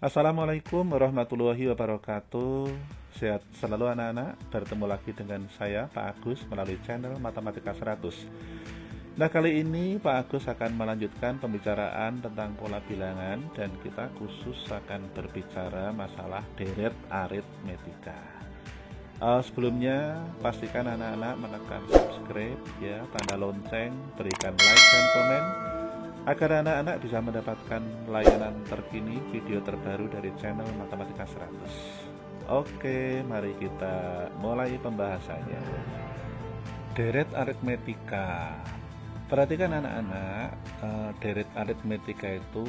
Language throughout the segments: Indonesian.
Assalamualaikum warahmatullahi wabarakatuh. Sehat selalu anak-anak. Bertemu lagi dengan saya Pak Agus melalui channel Matematika 100. Nah, kali ini Pak Agus akan melanjutkan pembicaraan tentang pola bilangan, dan kita khusus akan berbicara masalah deret aritmetika. Sebelumnya pastikan anak-anak menekan subscribe ya, tanda lonceng, berikan like dan komen agar anak-anak bisa mendapatkan layanan terkini video terbaru dari channel Matematika 100. Oke, mari kita mulai pembahasannya. Deret aritmetika. Perhatikan anak-anak, deret aritmetika itu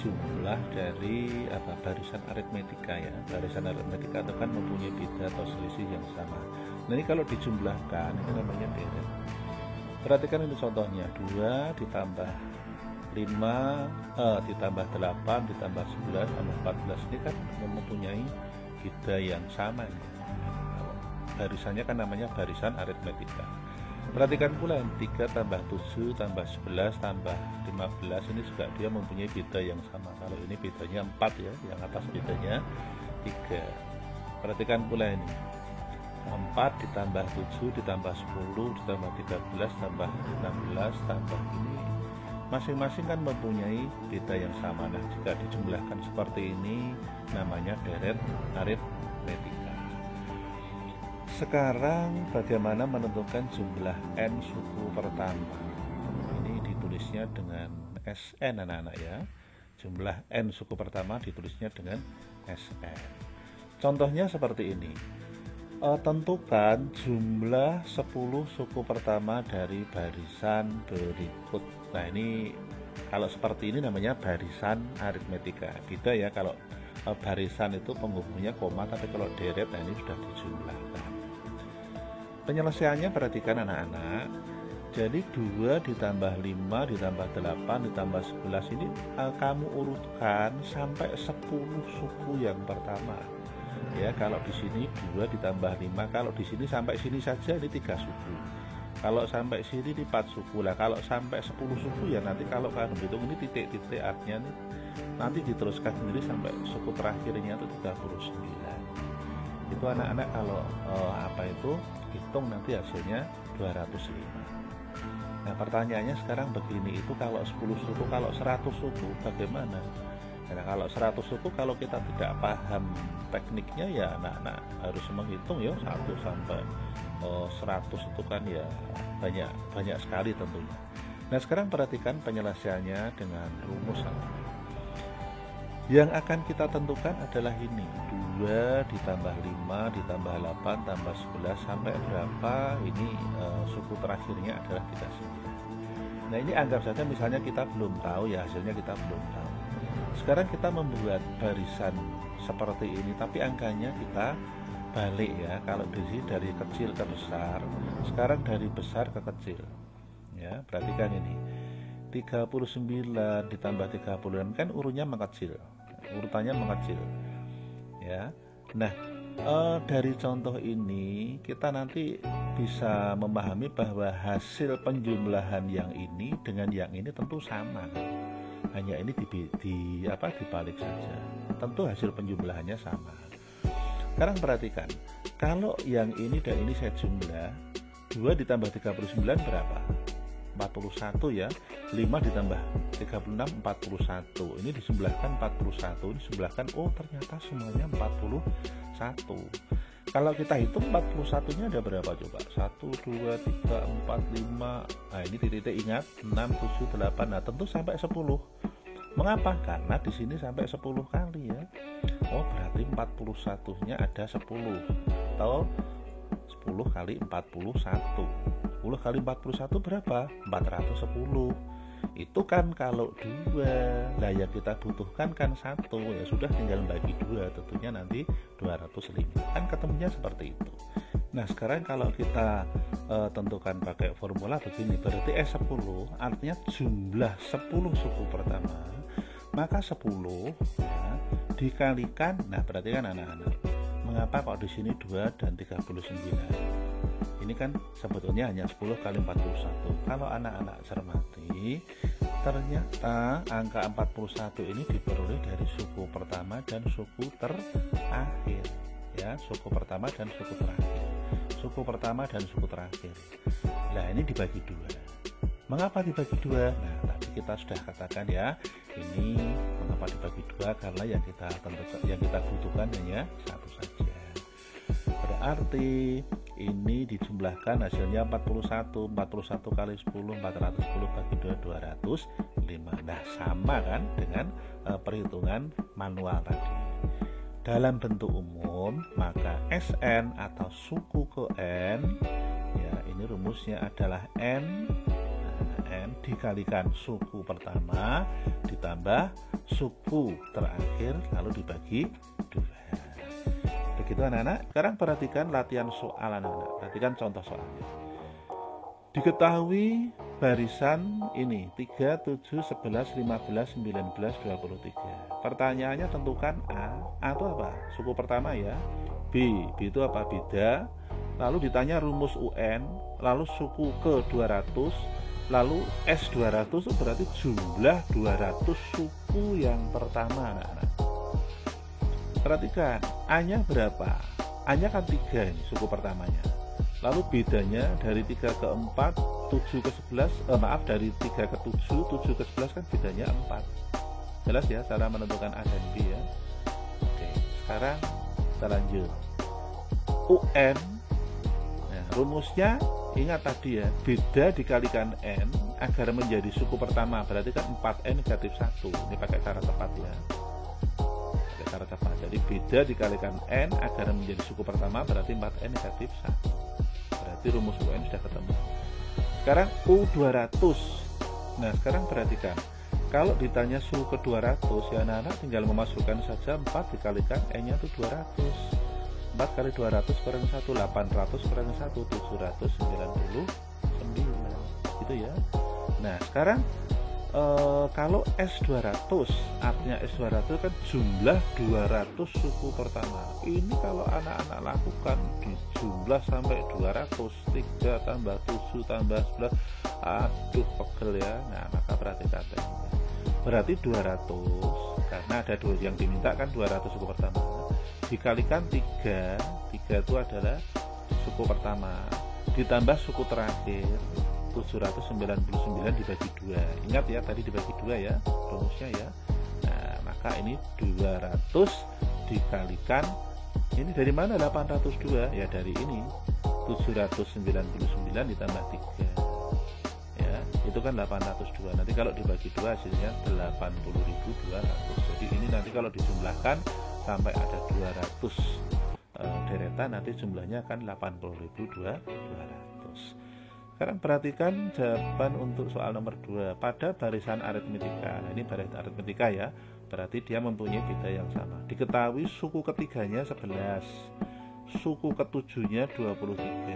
jumlah dari barisan aritmetika ya. Barisan aritmetika itu kan mempunyai beda atau selisih yang sama. Nah, ini kalau dijumlahkan ini namanya deret. Perhatikan ini contohnya, 2 ditambah 5 ditambah 8 ditambah 11 tambah 14 ini kan mempunyai beda yang sama nih. Barisannya kan namanya barisan aritmetika. Perhatikan pula 3 tambah 7 tambah 11 tambah 15 ini juga dia mempunyai beda yang sama. Kalau ini bedanya 4 ya, yang atas bedanya 3. Perhatikan pula ini 4 ditambah 7 ditambah 10 ditambah 13 tambah 16 tambah ini, masing-masing kan mempunyai beda yang sama. Nah, jika dijumlahkan seperti ini namanya deret aritmetika. Sekarang bagaimana menentukan jumlah n suku pertama? Ini ditulisnya dengan Sn anak-anak ya. Jumlah n suku pertama ditulisnya dengan Sn. Contohnya seperti ini. Tentukan jumlah 10 suku pertama dari barisan berikut. Nah, ini kalau seperti ini namanya barisan aritmetika. Beda ya, kalau barisan itu penghubungnya koma, tapi kalau deret nah ini sudah dijumlahkan. Penyelesaiannya perhatikan anak-anak. Jadi 2 ditambah 5 ditambah 8 ditambah 11 ini kamu urutkan sampai 10 suku yang pertama. Ya, kalau di sini 2 ditambah 5, kalau di sini sampai sini saja ini 3 suku. Kalau sampai sini ini 4 suku. Lah kalau sampai 10 suku ya nanti kalau kamu hitung ini titik-titik artinya nih nanti diteruskan sendiri sampai suku terakhirnya itu 39. Itu anak-anak kalau hitung nanti hasilnya 205. Nah, pertanyaannya sekarang begini, itu kalau 10 suku, kalau 100 suku bagaimana? Nah, kalau 100 suku kalau kita tidak paham tekniknya ya anak-anak harus menghitung ya 1 sampai 100 itu kan ya banyak sekali tentunya. Nah, sekarang perhatikan penyelesaiannya dengan rumus. Yang akan kita tentukan adalah ini, 2 ditambah 5 ditambah 8 tambah 11 sampai berapa, ini suku terakhirnya adalah 39. Nah, ini anggap saja misalnya kita belum tahu ya, hasilnya kita belum tahu. Sekarang kita membuat barisan seperti ini, tapi angkanya kita balik ya. Kalau dari kecil ke besar, sekarang dari besar ke kecil. Ya, perhatikan ini. 39 ditambah 36 kan urutannya mengecil. Ya. Nah, dari contoh ini kita nanti bisa memahami bahwa hasil penjumlahan yang ini dengan yang ini tentu sama. Hanya ini dibalik saja. Tentu hasil penjumlahannya sama. Sekarang perhatikan, kalau yang ini dan ini saya jumlah, 2 ditambah 39 berapa? 41 ya. 5 ditambah 36 41. Ini dijumlahkan 41. Ini dijumlahkan, oh ternyata semuanya 41. Kalau kita hitung 41 nya ada berapa coba? 1, 2, 3, 4, 5. Nah, ini titik ingat 6, 7, 8. Nah, tentu sampai 10. Mengapa? Karena di sini sampai 10 kali ya. Oh, berarti 41 nya ada 10. Atau 10 kali 41. 10 kali 41 berapa? 410. Itu kan kalau 2. Nah, yang kita butuhkan kan 1. Ya sudah, tinggal bagi 2. Tentunya nanti 205. Kan ketemunya seperti itu. Nah, sekarang kalau kita tentukan pakai formula begini, berarti S10 artinya jumlah 10 suku pertama, maka 10 ya, dikalikan. Nah, perhatikan anak-anak, mengapa kok di sini 2 dan 39? Ini kan sebetulnya hanya 10 kali 41. Kalau anak-anak cermati, Ternyata angka 41 ini diperoleh dari suku pertama dan suku terakhir. Ya, suku pertama dan suku terakhir. Suku pertama dan suku terakhir. Nah, ini dibagi dua. Mengapa dibagi dua? Nah, tadi kita sudah katakan ya, ini mengapa dibagi dua, karena yang kita tentukan, yang kita butuhkan hanya satu saja. Berarti ini dijumlahkan hasilnya 41 kali 10, 410 bagi 2, 205. Nah, sama kan dengan perhitungan manual tadi. Dalam bentuk umum, maka SN atau suku ke N, ya ini rumusnya adalah N dikalikan suku pertama ditambah suku terakhir lalu dibagi 2. Begitu anak-anak. Sekarang perhatikan latihan soal anak-anak. Perhatikan contoh soalnya. Diketahui barisan ini 3, 7, 11, 15, 19, 23. Pertanyaannya tentukan A itu apa? Suku pertama ya. B itu apa? Beda. Lalu ditanya rumus UN, lalu suku ke 200, lalu S200 itu berarti jumlah 200 suku yang pertama anak-anak. Perhatikan, A-nya berapa? A-nya kan 3 ini suku pertamanya. Lalu bedanya dari 3 ke 4, 7 ke 11, dari 3 ke 7, 7 ke 11 kan bedanya 4. Jelas ya cara menentukan A dan B ya. Oke, sekarang kita lanjut. UN, nah, rumusnya ingat tadi ya, beda dikalikan N agar menjadi suku pertama, berarti kan 4N negatif 1. Ini pakai cara tepat ya. Pakai cara tepat. Jadi beda dikalikan N agar menjadi suku pertama, berarti 4N negatif 1. Berarti rumus UN sudah ketemu. Sekarang U200. Nah, sekarang perhatikan. Kalau ditanya suku ke 200, ya anak-anak tinggal memasukkan saja 4 dikalikan N-nya itu 200. 4 kali 200 kurang 1, 800 kurang 1, 799. Gitu ya. Nah, sekarang kalau S200, artinya S200 kan jumlah 200 suku pertama. Ini kalau anak-anak lakukan di jumlah sampai 200, 3 tambah 7 tambah 11, aduh pegel ya. Nah, maka perhatikan tekniknya. Berarti 200, karena ada dua yang diminta kan 200 suku pertama, dikalikan 3 itu adalah suku pertama, ditambah suku terakhir 799 dibagi 2. Ingat ya, tadi dibagi 2 ya rumusnya ya. Nah, maka ini 200 dikalikan, ini dari mana 802? Ya dari ini, 799 ditambah 3 ya, itu kan 802. Nanti kalau dibagi 2 hasilnya 80.200. Jadi ini nanti kalau dijumlahkan sampai ada 200 deretan, nanti jumlahnya akan 80.200. Sekarang perhatikan jawaban untuk soal nomor 2 pada barisan aritmetika. Nah, ini barisan aritmetika ya, berarti dia mempunyai beda yang sama. Diketahui suku ketiganya 11, suku ketujuhnya 23.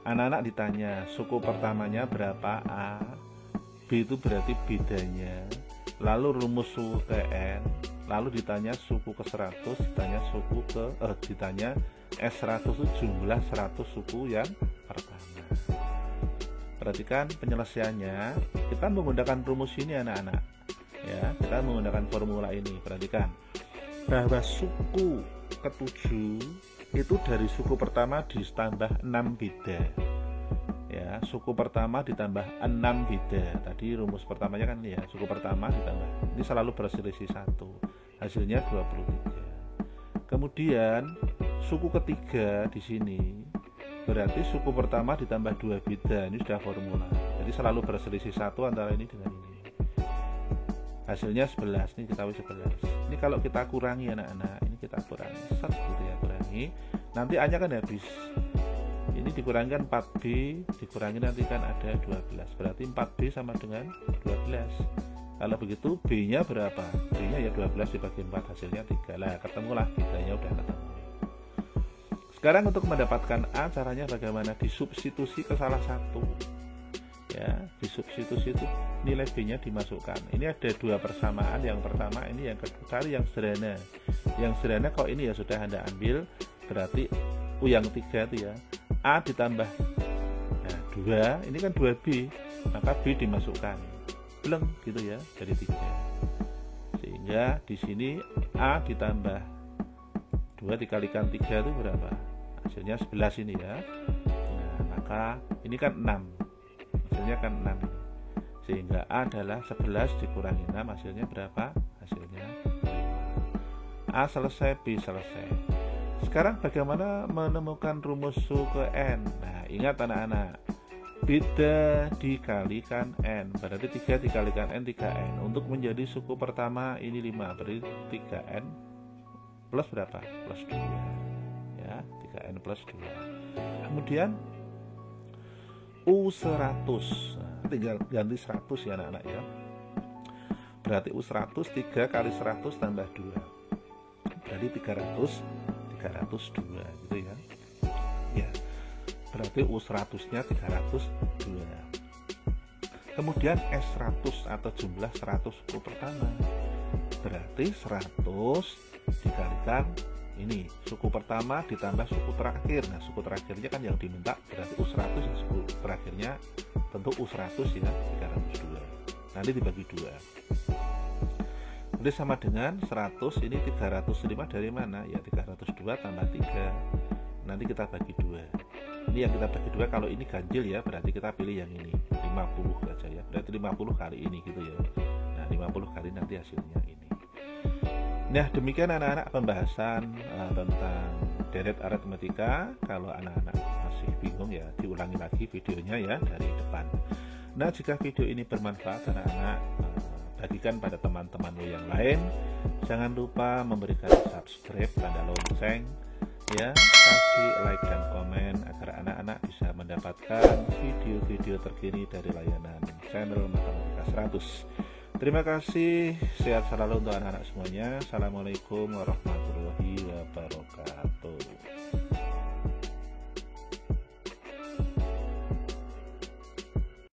Anak-anak ditanya suku pertamanya berapa? A. B itu berarti bedanya. Lalu rumus suku ke N, lalu ditanya suku ke 100, ditanya S100 itu jumlah 100 suku yang pertama. Perhatikan penyelesaiannya, kita menggunakan rumus ini anak-anak ya, kita menggunakan formula ini. Perhatikan bahwa suku ke-7 itu dari suku pertama ditambah 6 beda ya, suku pertama ditambah 6 beda. Tadi rumus pertamanya kan ya, suku pertama ditambah, ini selalu berselisih 1, hasilnya 23. Kemudian suku ketiga di sini berarti suku pertama ditambah 2 beda, ini sudah formula. Jadi selalu berselisih 1 antara ini dengan ini. Hasilnya 11, ini kita 11. Ini kalau kita kurangi anak-anak, ini kita kurangi, gitu ya, kurangi. Nanti A-nya kan habis. Ini dikurangkan 4B, dikurangi nanti kan ada 12. Berarti 4B sama dengan 12. Kalau begitu B-nya berapa? B-nya ya 12 dibagi 4, hasilnya 3. Lah, ketemulah bedanya, udah ketemu. Sekarang untuk mendapatkan A, caranya bagaimana? Disubstitusi ke salah satu ya, disubstitusi itu nilai B-nya dimasukkan. Ini ada 2 persamaan, yang pertama ini, yang kedua cari yang sederhana. Yang sederhana kok ini ya sudah Anda ambil, berarti U yang 3 itu ya, A ditambah 2, ini kan 2B, maka B dimasukkan. bleng gitu ya, jadi 3. Sehingga di sini A ditambah 2 dikalikan 3 itu berapa? Hasilnya 11 ini ya. Nah, maka ini kan 6. Hasilnya kan 6 ini. Sehingga A adalah 11 dikurangi 6, hasilnya berapa? Hasilnya 5. A selesai, B selesai. Sekarang bagaimana menemukan rumus suku N? Nah, ingat anak-anak, beda dikalikan N, berarti 3 dikalikan N 3N. Untuk menjadi suku pertama ini 5, berarti 3N plus berapa? Plus 2 ya, 3N plus 2. Kemudian U100, nah, tinggal ganti 100 ya anak-anak ya. Berarti U100 3 kali 100 tambah 2, berarti 302 gitu ya. Ya, berarti U100 nya 302. Kemudian S100 atau jumlah 100 suku pertama, berarti 100 dikalikan ini suku pertama ditambah suku terakhir. Nah, suku terakhirnya kan yang diminta, berarti U100 ya, suku terakhirnya tentu U100 ya, 302. Nanti dibagi 2. Jadi sama dengan 100, ini 305 dari mana? Ya 302 tambah 3. Nanti kita bagi 2. Ini yang kita bagi 2, kalau ini ganjil ya, berarti kita pilih yang ini 50 saja ya. Berarti 50 kali ini gitu ya. Nah, 50 kali nanti hasilnya ini. Nah, demikian anak-anak pembahasan tentang deret aritmatika. Kalau anak-anak masih bingung ya, diulangi lagi videonya ya dari depan. Nah, jika video ini bermanfaat anak-anak, bagikan pada teman-temanmu yang lain. Jangan lupa memberikan subscribe, tanda lonceng ya, kasih like dan komen agar anak-anak bisa mendapatkan video-video terkini dari layanan channel Matematika 100. Terima kasih, sehat selalu untuk anak-anak semuanya. Assalamualaikum warahmatullahi wabarakatuh.